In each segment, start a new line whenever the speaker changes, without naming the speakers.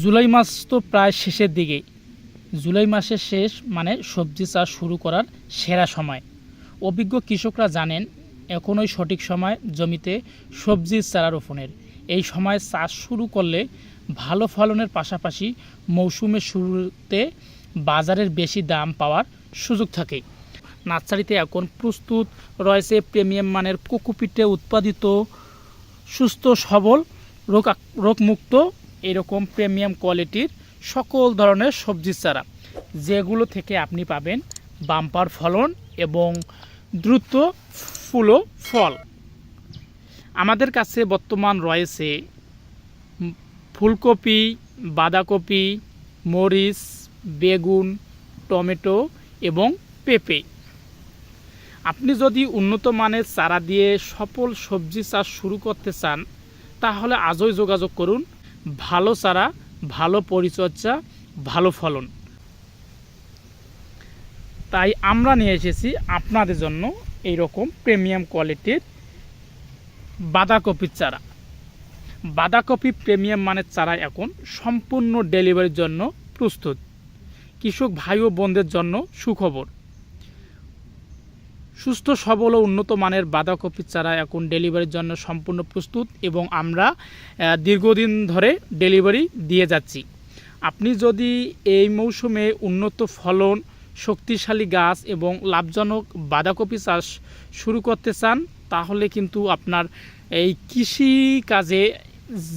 জুলাই মাস তো প্রায় শেষের দিকেই। জুলাই মাসের শেষ মানে সবজি চাষ শুরু করার সেরা সময়। অভিজ্ঞ কৃষকরা জানেন এখনই সঠিক সময় জমিতে সবজির চারা রোপণের। এই সময় চাষ শুরু করলে ভালো ফলনের পাশাপাশি মৌসুমের শুরুতে বাজারের বেশি দাম পাওয়ার সুযোগ থাকে। নার্সারিতে এখন প্রস্তুত রয়েছে প্রিমিয়াম মানের কোকোপিটে উৎপাদিত সুস্থ সবল রোগমুক্ত এরকম প্রিমিয়াম কোয়ালিটির সকল ধরনের সবজির চারা, যেগুলো থেকে আপনি পাবেন বাম্পার ফলন এবং দ্রুত ফুল ও ফল। আমাদের কাছে বর্তমান রয়েছে ফুলকপি, বাঁধাকপি, মরিচ, বেগুন, টমেটো এবং পেঁপে। আপনি যদি উন্নত মানের চারা দিয়ে সফল সবজি চাষ শুরু করতে চান তাহলে আজই যোগাযোগ করুন। ভালো চারা, ভালো পরিচর্যা, ভালো ফলন। তাই আমরা নিয়ে এসেছি আপনাদের জন্য এই রকম প্রিমিয়াম কোয়ালিটির বাঁধাকপির চারা। বাঁধাকপি প্রিমিয়াম মানের চারা এখন সম্পূর্ণ ডেলিভারির জন্য প্রস্তুত। কৃষক ভাই ও বোনদের জন্য সুখবর, সুস্থ সবল ও উন্নত মানের বাঁধাকপির চারা এখন ডেলিভারির জন্য সম্পূর্ণ প্রস্তুত এবং আমরা দীর্ঘদিন ধরে ডেলিভারি দিয়ে যাচ্ছি। আপনি যদি এই মৌসুমে উন্নত ফলন, শক্তিশালী গাছ এবং লাভজনক বাঁধাকপি চাষ শুরু করতে চান তাহলে কিন্তু আপনার এই কৃষি কাজে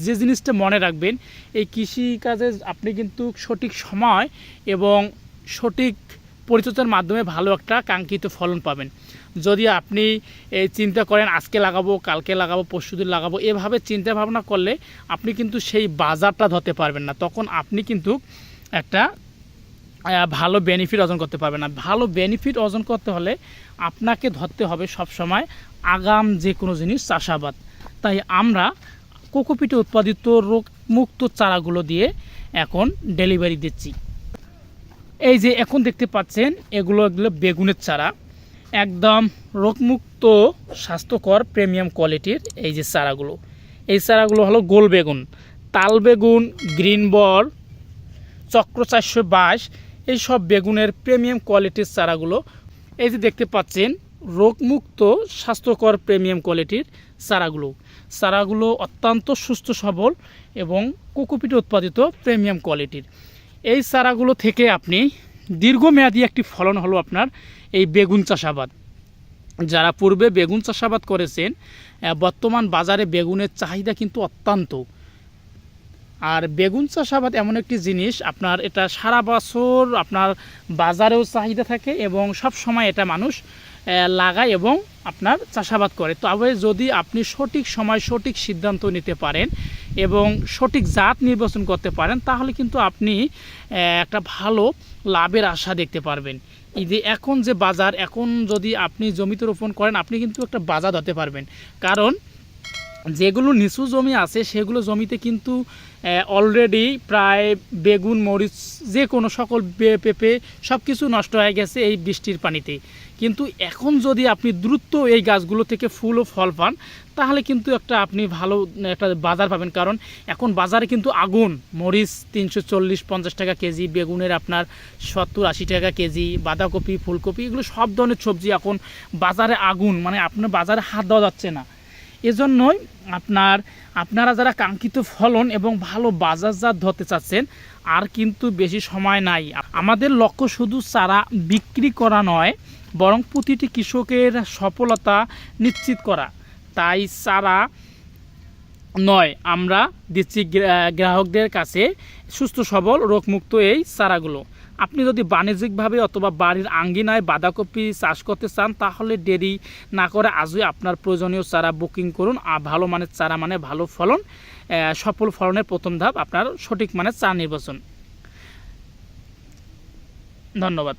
যে জিনিসটা মনে রাখবেন, এই কৃষি কাজে আপনি কিন্তু সঠিক সময় এবং সঠিক পরিচর্যার মাধ্যমে ভালো একটা কাঙ্ক্ষিত ফলন পাবেন। যদি আপনি এই চিন্তা করেন আজকে লাগাবো, কালকে লাগাবো, পরশুদিন লাগাবো, এভাবে চিন্তা ভাবনা করলে আপনি কিন্তু সেই বাজারটা ধরতে পারবেন না। তখন আপনি কিন্তু একটা ভালো বেনিফিট অর্জন করতে পারবেন না। ভালো বেনিফিট অর্জন করতে হলে আপনাকে ধরতে হবে সবসময় আগাম যে কোনো জিনিস চাষাবাদ। তাই আমরা কোকোপিটে উৎপাদিত রোগমুক্ত চারাগুলো দিয়ে এখন ডেলিভারি দিচ্ছি। এই যে এখন দেখতে পাচ্ছেন এগুলো বেগুনের চারা, একদম রোগমুক্ত স্বাস্থ্যকর প্রিমিয়াম কোয়ালিটির এই যে চারাগুলো। এই চারাগুলো হলো গোল বেগুন, তাল বেগুন, গ্রিন বল, চক্র 422, এই সব বেগুনের প্রিমিয়াম কোয়ালিটির চারাগুলো। এই যে দেখতে পাচ্ছেন রোগমুক্ত স্বাস্থ্যকর প্রিমিয়াম কোয়ালিটির চারাগুলো অত্যন্ত সুস্থ সবল এবং কোকোপিটে উৎপাদিত প্রিমিয়াম কোয়ালিটির। এই চারাগুলো থেকে আপনি দীর্ঘমেয়াদী একটি ফলন হলো আপনার এই বেগুন চাষাবাদ। যারা পূর্বে বেগুন চাষাবাদ করেছেন, বর্তমান বাজারে বেগুনের চাহিদা কিন্তু অত্যন্ত। আর বেগুন চাষাবাদ এমন একটি জিনিস, আপনার এটা সারা বছর আপনার বাজারেও চাহিদা থাকে এবং সব সময় এটা মানুষ লাগায় এবং আপনার চাষাবাদ করে। তবে যদি আপনি সঠিক সময় সঠিক সিদ্ধান্ত নিতে পারেন এবং সঠিক জাত নির্বাচন করতে পারেন তাহলে কিন্তু আপনি একটা ভালো লাভের আশা দেখতে পারবেন। এই যে এখন যে বাজার, এখন যদি আপনি জমিতে রোপণ করেন আপনি কিন্তু একটা বাজার ধরতে পারবেন। কারণ যেগুলো নিচু জমি আছে সেগুলো জমিতে কিন্তু অলরেডি প্রায় বেগুন, মরিচ, যে কোনো সকল পেঁপে সব কিছু নষ্ট হয়ে গেছে এই বৃষ্টির পানিতে। কিন্তু এখন যদি আপনি দ্রুত এই গাছগুলো থেকে ফুল ও ফল পান তাহলে কিন্তু আপনি ভালো একটা বাজার পাবেন। কারণ এখন বাজারে কিন্তু আগুন, মরিচ 340-50 টাকা কেজি, বেগুনের আপনার 70-80 টাকা কেজি, বাঁধাকপি, ফুলকপি, এগুলো সব ধরনের সবজি এখন বাজারে আগুন, মানে আপনার বাজারে হাত দেওয়া যাচ্ছে না। এজন্যই আপনারা যারা কাঙ্ক্ষিত ফলন এবং ভালো বাজারজাত ধরতে চাচ্ছেন আর কিন্তু বেশি সময় নাই। আমাদের লক্ষ্য শুধু চারা বিক্রি করা নয়, বরং প্রতিটি কৃষকের সফলতা নিশ্চিত করা। তাই চারা নয়, আমরা দিচ্ছি গ্রাহকদের কাছে সুস্থ সবল রোগমুক্ত এই চারাগুলো। আপনি যদি বাণিজ্যিকভাবে অথবা বাড়ির আঙ্গিনায় বাঁধাকপি চাষ করতে চান তাহলে দেরি না করে আজই আপনার প্রয়োজনীয় চারা বুকিং করুন। আর ভালো মানের চারা মানে ভালো ফলন, সফল ফলনের প্রথম ধাপ আপনার সঠিক মানের চারা নির্বাচন। ধন্যবাদ।